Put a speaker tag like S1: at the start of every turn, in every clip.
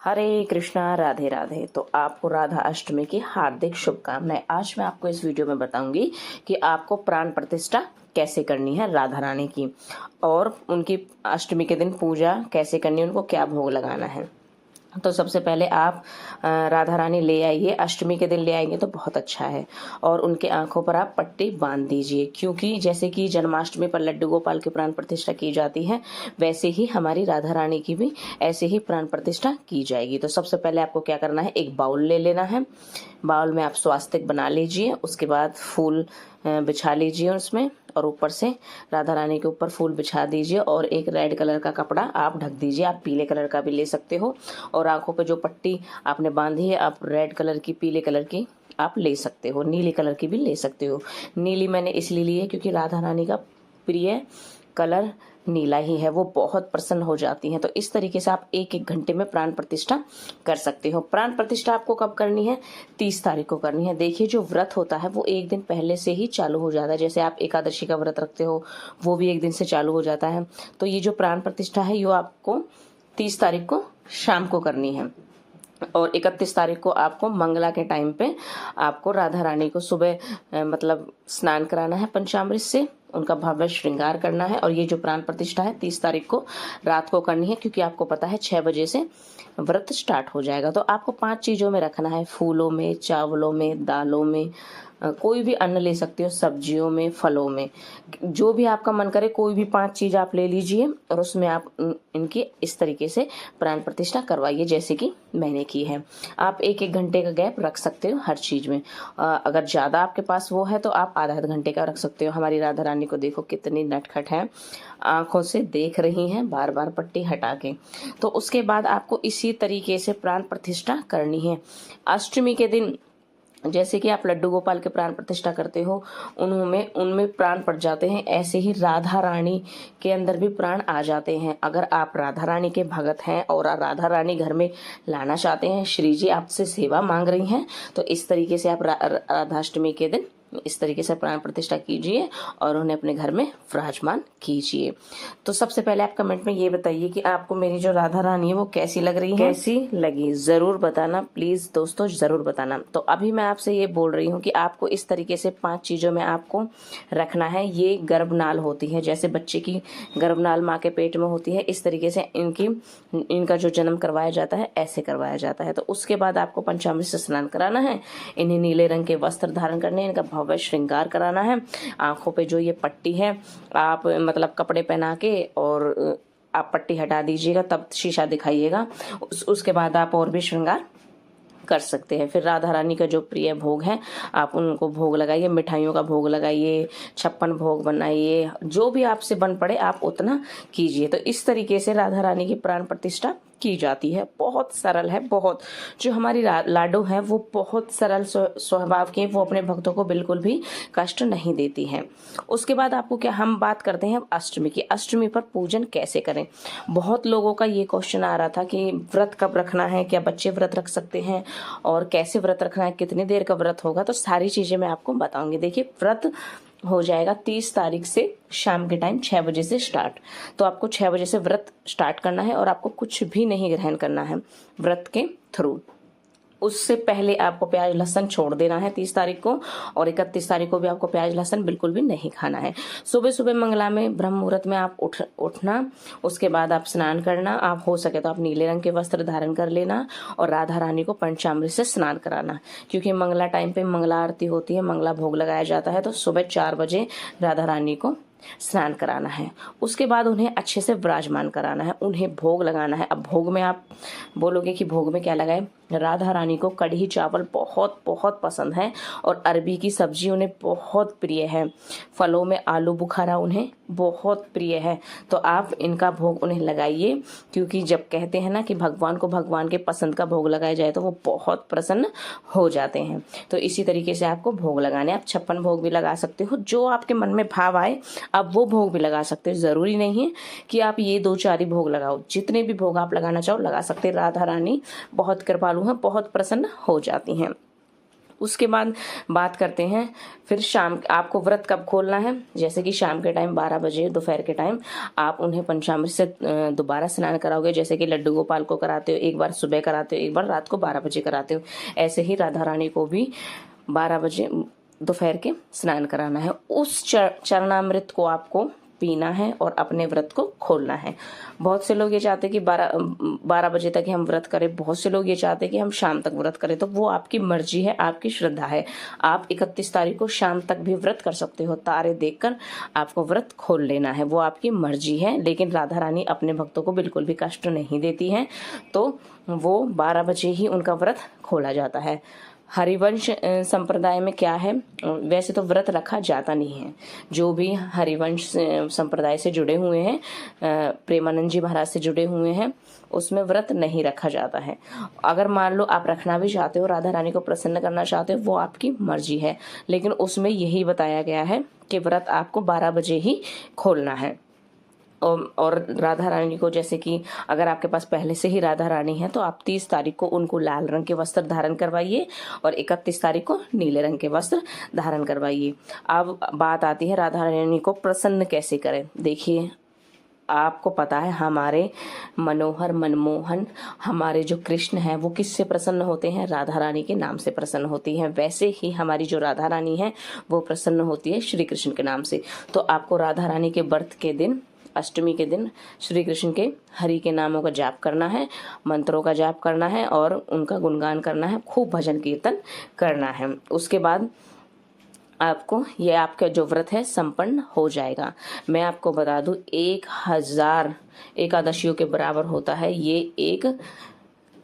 S1: हरे कृष्णा, राधे राधे। तो आपको राधा अष्टमी की हार्दिक शुभकामनाएं। आज मैं आपको इस वीडियो में बताऊंगी कि आपको प्राण प्रतिष्ठा कैसे करनी है राधा रानी की, और उनकी अष्टमी के दिन पूजा कैसे करनी है, उनको क्या भोग लगाना है। तो सबसे पहले आप राधा रानी ले आइए। अष्टमी के दिन ले आएंगे तो बहुत अच्छा है। और उनके आंखों पर आप पट्टी बांध दीजिए, क्योंकि जैसे कि जन्माष्टमी पर लड्डू गोपाल की प्राण प्रतिष्ठा की जाती है, वैसे ही हमारी राधा रानी की भी ऐसे ही प्राण प्रतिष्ठा की जाएगी। तो सबसे पहले आपको क्या करना है, एक बाउल ले लेना है। बाउल में आप स्वास्तिक बना लीजिए। उसके बाद फूल बिछा लीजिए उसमें, और ऊपर से राधा रानी के ऊपर फूल बिछा दीजिए, और एक रेड कलर का कपड़ा आप ढक दीजिए। आप पीले कलर का भी ले सकते हो, और आंखों पे जो पट्टी आपने बांधी है, आप रेड कलर की, पीले कलर की आप ले सकते हो, नीले कलर की भी ले सकते हो। नीली मैंने इसलिए ली है क्योंकि राधा रानी का प्रिय कलर नीला ही है, वो बहुत प्रसन्न हो जाती हैं। तो इस तरीके से आप एक एक घंटे में प्राण प्रतिष्ठा कर सकते हो। प्राण प्रतिष्ठा आपको कब करनी है? 30 तारीख को करनी है। देखिए, जो व्रत होता है वो एक दिन पहले से ही चालू हो जाता है। जैसे आप एकादशी का व्रत रखते हो, वो भी एक दिन से चालू हो जाता है। तो ये जो प्राण प्रतिष्ठा है, ये आपको 30 तारीख को शाम को करनी है, और 31 तारीख को आपको मंगला के टाइम पे आपको राधा रानी को सुबह मतलब स्नान कराना है पंचामृत से, उनका भव्य श्रृंगार करना है। और ये जो प्राण प्रतिष्ठा है 30 तारीख को रात को करनी है, क्योंकि आपको पता है 6 बजे से व्रत स्टार्ट हो जाएगा। तो आपको 5 चीजों में रखना है, फूलों में, चावलों में, दालों में, कोई भी अन्न ले सकते हो, सब्जियों में, फलों में, जो भी आपका मन करे कोई भी 5 चीज आप ले लीजिए, और उसमें आप इनकी इस तरीके से प्राण प्रतिष्ठा करवाइए जैसे कि मैंने की है। आप एक एक घंटे का गैप रख सकते हो हर चीज में। अगर ज्यादा आपके पास वो है तो आप आधा घंटे का रख सकते हो। हमारी राधा रानी को देखो कितनी नटखट है, आंखों से देख रही हैं बार बार पट्टी हटा के। तो उसके बाद आपको इसी तरीके से प्राण प्रतिष्ठा करनी है। अष्टमी के दिन जैसे कि आप लड्डू गोपाल के प्राण प्रतिष्ठा करते हो, उनमें प्राण पड़ जाते हैं, ऐसे ही राधा रानी के अंदर भी प्राण आ जाते हैं। अगर आप राधा रानी के भगत हैं और राधा रानी घर में लाना चाहते हैं, श्री जी आपसे सेवा मांग रही हैं, तो इस तरीके से आप राधाष्टमी के दिन इस तरीके से प्राण प्रतिष्ठा कीजिए और उन्हें अपने घर में विराजमान कीजिए। तो सबसे पहले आप कमेंट में ये बताइए कि आपको मेरी जो राधा रानी है वो कैसी लग रही है, कैसी लगी जरूर बताना, प्लीज दोस्तों जरूर बताना। तो अभी मैं आपसे ये बोल रही हूँ कि आपको इस तरीके से 5 चीजों में आपको रखना है। ये गर्भनाल होती है, जैसे बच्चे की गर्भनाल माँ के पेट में होती है, इस तरीके से इनका जो जन्म करवाया जाता है ऐसे करवाया जाता है। तो उसके बाद आपको पंचामृत से स्नान कराना है, इन्हें नीले रंग के वस्त्र धारण करने, इनका भव्य श्रृंगार कराना है। आंखों पे जो ये पट्टी है आप मतलब कपड़े पहना के और आप पट्टी हटा दीजिएगा, तब शीशा दिखाइएगा। उसके बाद आप और भी श्रृंगार कर सकते हैं। फिर राधा रानी का जो प्रिय भोग है आप उनको भोग लगाइए, मिठाइयों का भोग लगाइए, 56 भोग बनाइए, जो भी आपसे बन पड़े आप उतना कीजिए। तो इस तरीके से राधा रानी की प्राण प्रतिष्ठा की जाती है। बहुत सरल है, बहुत। जो हमारी लाडो है वो बहुत सरल स्वभाव की, वो अपने भक्तों को बिल्कुल भी कष्ट नहीं देती है। उसके बाद आपको क्या, हम बात करते हैं अष्टमी की। अष्टमी पर पूजन कैसे करें? बहुत लोगों का ये क्वेश्चन आ रहा था कि व्रत कब रखना है, क्या बच्चे व्रत रख सकते हैं, और कैसे व्रत रखना है, कितनी देर का व्रत होगा। तो सारी चीजें मैं आपको बताऊंगी। देखिए, व्रत हो जाएगा 30 तारीख से शाम के टाइम 6 बजे से स्टार्ट। तो आपको 6 बजे से व्रत स्टार्ट करना है, और आपको कुछ भी नहीं ग्रहण करना है व्रत के थ्रू। उससे पहले आपको प्याज लहसन छोड़ देना है 30 तारीख को, और 31 तारीख को भी आपको प्याज लहसन बिल्कुल भी नहीं खाना है। सुबह सुबह मंगला में ब्रह्म मुहूर्त में आप उठना, उसके बाद आप स्नान करना। आप हो सके तो आप नीले रंग के वस्त्र धारण कर लेना, और राधा रानी को पंचामृत से स्नान कराना, क्योंकि मंगला टाइम पे मंगला आरती होती है, मंगला भोग लगाया जाता है। तो सुबह 4 बजे राधा रानी को स्नान कराना है। उसके बाद उन्हें अच्छे से विराजमान कराना है, उन्हें भोग लगाना है। अब भोग में आप बोलोगे कि भोग में क्या लगाए? राधा रानी को कढ़ी चावल बहुत बहुत पसंद है, और अरबी की सब्जी उन्हें बहुत प्रिय है। फलों में आलू बुखारा उन्हें बहुत प्रिय है। तो आप इनका भोग उन्हें लगाइए, क्योंकि जब कहते हैं ना कि भगवान को भगवान के पसंद का भोग लगाया जाए तो वो बहुत प्रसन्न हो जाते हैं। तो इसी तरीके से आपको भोग लगाने, आप 56 भोग भी लगा सकते हो, जो आपके मन में भाव आए आप वो भोग भी लगा सकते हो। जरूरी नहीं है कि आप ये 2-4 ही भोग लगाओ, जितने भी भोग आप लगाना चाहो लगा सकते हैं। राधा रानी बहुत कृपालु हैं, बहुत प्रसन्न हो जाती हैं। उसके बाद बात करते हैं फिर शाम, आपको व्रत कब खोलना है। जैसे कि शाम के टाइम 12 बजे दोपहर के टाइम आप उन्हें पंचामृत से दोबारा स्नान कराओगे। जैसे कि लड्डू गोपाल को कराते हो, एक बार सुबह कराते हो, एक बार रात को 12 बजे कराते हो। ऐसे ही राधा रानी को भी 12 बजे दोपहर के स्नान कराना है। उस चरणामृत को आपको पीना है और अपने व्रत को खोलना है। बहुत से लोग ये चाहते हैं कि 12 बजे तक ही हम व्रत करें, बहुत से लोग ये चाहते हैं कि हम शाम तक व्रत करें। तो वो आपकी मर्जी है, आपकी श्रद्धा है। आप 31 तारीख को शाम तक भी व्रत कर सकते हो, तारे देखकर आपको व्रत खोल लेना है, वो आपकी मर्जी है। लेकिन राधा रानी अपने भक्तों को बिल्कुल भी कष्ट नहीं देती है, तो वो 12 बजे ही उनका व्रत खोला जाता है। हरिवंश संप्रदाय में क्या है, वैसे तो व्रत रखा जाता नहीं है। जो भी हरिवंश संप्रदाय से जुड़े हुए हैं, प्रेमानंद जी महाराज से जुड़े हुए हैं, उसमें व्रत नहीं रखा जाता है। अगर मान लो आप रखना भी चाहते हो, राधा रानी को प्रसन्न करना चाहते हो, वो आपकी मर्जी है। लेकिन उसमें यही बताया गया है कि व्रत आपको 12 बजे ही खोलना है। और राधा रानी को, जैसे कि अगर आपके पास पहले से ही राधा रानी है तो आप 30 तारीख को उनको लाल रंग के वस्त्र धारण करवाइए और 31 तारीख को नीले रंग के वस्त्र धारण करवाइए। अब बात आती है राधा रानी को प्रसन्न कैसे करें। देखिए, आपको पता है हमारे मनोहर मनमोहन हमारे जो कृष्ण हैं वो किससे प्रसन्न होते हैं, राधा रानी के नाम से प्रसन्न होती हैं। वैसे ही हमारी जो राधा रानी है वो प्रसन्न होती है श्री कृष्ण के नाम से। तो आपको राधा रानी के व्रत के दिन, अष्टमी के दिन, श्री कृष्ण के हरि के नामों का जाप करना है, मंत्रों का जाप करना है और उनका गुणगान करना है, खूब भजन कीर्तन करना है। उसके बाद आपको ये आपका जो व्रत है संपन्न हो जाएगा। मैं आपको बता दूं 1000 एकादशियों के बराबर होता है ये एक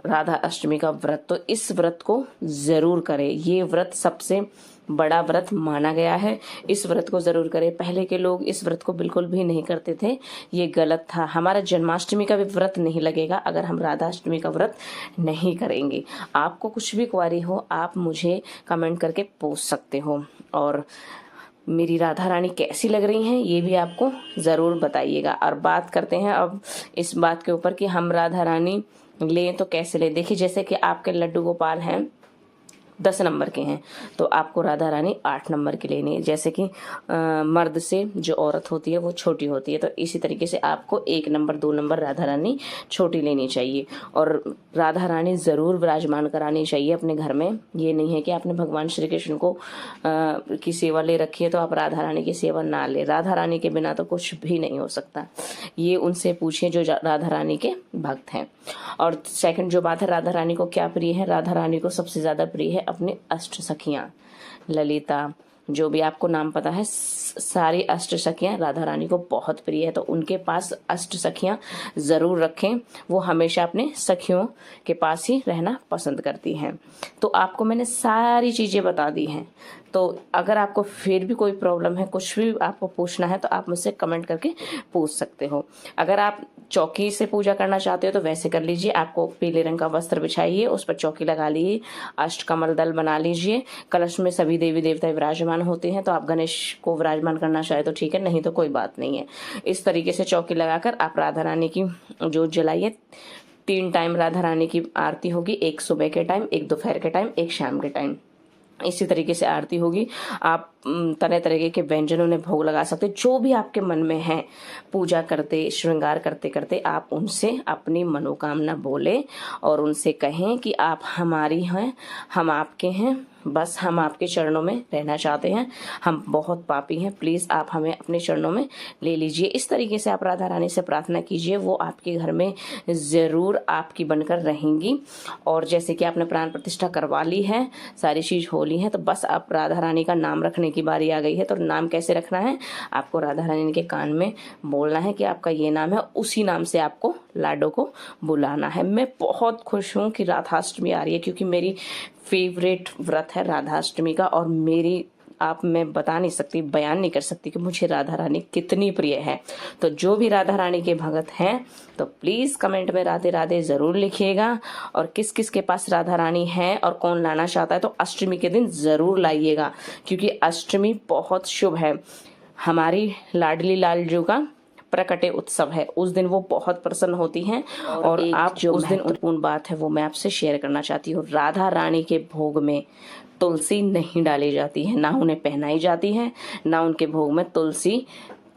S1: राधा अष्टमी का व्रत। तो इस व्रत को जरूर करें, ये व्रत सबसे बड़ा व्रत माना गया है। इस व्रत को जरूर करें। पहले के लोग इस व्रत को बिल्कुल भी नहीं करते थे, ये गलत था। हमारा जन्माष्टमी का भी व्रत नहीं लगेगा अगर हम राधा अष्टमी का व्रत नहीं करेंगे। आपको कुछ भी क्वारी हो आप मुझे कमेंट करके पूछ सकते हो। और मेरी राधा रानी कैसी लग रही हैं ये भी आपको ज़रूर बताइएगा। और बात करते हैं अब इस बात के ऊपर कि हम राधा रानी लें तो कैसे लें। देखिए, जैसे कि आपके लड्डू गोपाल हैं 10 नंबर के हैं तो आपको राधा रानी 8 नंबर की लेनी है। जैसे कि मर्द से जो औरत होती है वो छोटी होती है, तो इसी तरीके से आपको 1 नंबर 2 नंबर राधा रानी छोटी लेनी चाहिए। और राधा रानी ज़रूर विराजमान करानी चाहिए अपने घर में। ये नहीं है कि आपने भगवान श्री कृष्ण को की सेवा ले रखी है तो आप राधा रानी की सेवा ना ले। राधा रानी के बिना तो कुछ भी नहीं हो सकता, ये उनसे पूछिए जो राधा रानी के भक्त हैं। और सेकंड जो बात है, राधा रानी को क्या प्रिय है, राधा रानी को सबसे ज़्यादा प्रिय है अपनी अष्ट सखियाँ, ललिता, जो भी आपको नाम पता है, सारी अष्ट सखियाँ राधा रानी को बहुत प्रिय है। तो उनके पास अष्ट सखियाँ ज़रूर रखें, वो हमेशा अपने सखियों के पास ही रहना पसंद करती हैं। तो आपको मैंने सारी चीज़ें बता दी हैं। तो अगर आपको फिर भी कोई प्रॉब्लम है, कुछ भी आपको पूछना है तो आप मुझसे कमेंट करके पूछ सकते हो। अगर आप चौकी से पूजा करना चाहते हो तो वैसे कर लीजिए। आपको पीले रंग का वस्त्र बिछाइए, उस पर चौकी लगा लीजिए, अष्टकमल दल बना लीजिए, कलश में सभी देवी देवता विराजमान होते हैं। तो आप गणेश को विराजमान करना चाहे तो ठीक है, नहीं तो कोई बात नहीं है। इस तरीके से चौकी लगाकर आप राधा रानी की जोत जलाइए। 3 टाइम राधा रानी की आरती होगी, एक सुबह के टाइम, एक दोपहर के टाइम, एक शाम के टाइम। इसी तरीके से आरती होगी। आप तरह तरह के व्यंजनों में भोग लगा सकते, जो भी आपके मन में है। पूजा करते, श्रृंगार करते करते आप उनसे अपनी मनोकामना बोले और उनसे कहें कि आप हमारी हैं, हम आपके हैं, बस हम आपके चरणों में रहना चाहते हैं, हम बहुत पापी हैं, प्लीज़ आप हमें अपने चरणों में ले लीजिए। इस तरीके से आप राधा रानी से प्रार्थना कीजिए, वो आपके घर में ज़रूर आपकी बनकर रहेंगी। और जैसे कि आपने प्राण प्रतिष्ठा करवा ली है, सारी चीज़ हो ली है, तो बस आप राधा रानी का नाम रखने की बारी आ गई है। तो नाम कैसे रखना है, आपको राधा रानी के कान में बोलना है कि आपका ये नाम है, उसी नाम से आपको लाडो को बुलाना है। मैं बहुत खुश हूँ कि राधाष्टमी आ रही है, क्योंकि मेरी फेवरेट व्रत है राधाष्टमी का। और मेरी मैं बता नहीं सकती, बयान नहीं कर सकती कि मुझे राधा रानी कितनी प्रिय है। तो जो भी राधा रानी के भगत हैं तो प्लीज़ कमेंट में राधे राधे ज़रूर लिखिएगा। और किस किस के पास राधा रानी है और कौन लाना चाहता है तो अष्टमी के दिन ज़रूर लाइएगा, क्योंकि अष्टमी बहुत शुभ है। हमारी लाडली लाल जी का प्रकटे उत्सव है, उस दिन वो बहुत प्रसन्न होती हैं। और आप जो उस दिन महत्वपूर्ण बात है वो मैं आपसे शेयर करना चाहती हूँ। राधा रानी के भोग में तुलसी नहीं डाली जाती है, ना उन्हें पहनाई जाती है, ना उनके भोग में तुलसी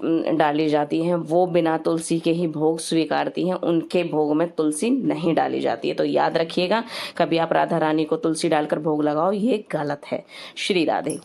S1: डाली जाती है। वो बिना तुलसी के ही भोग स्वीकारती हैं, उनके भोग में तुलसी नहीं डाली जाती है। तो याद रखिएगा, कभी आप राधा रानी को तुलसी डालकर भोग लगाओ, ये गलत है। श्री राधे।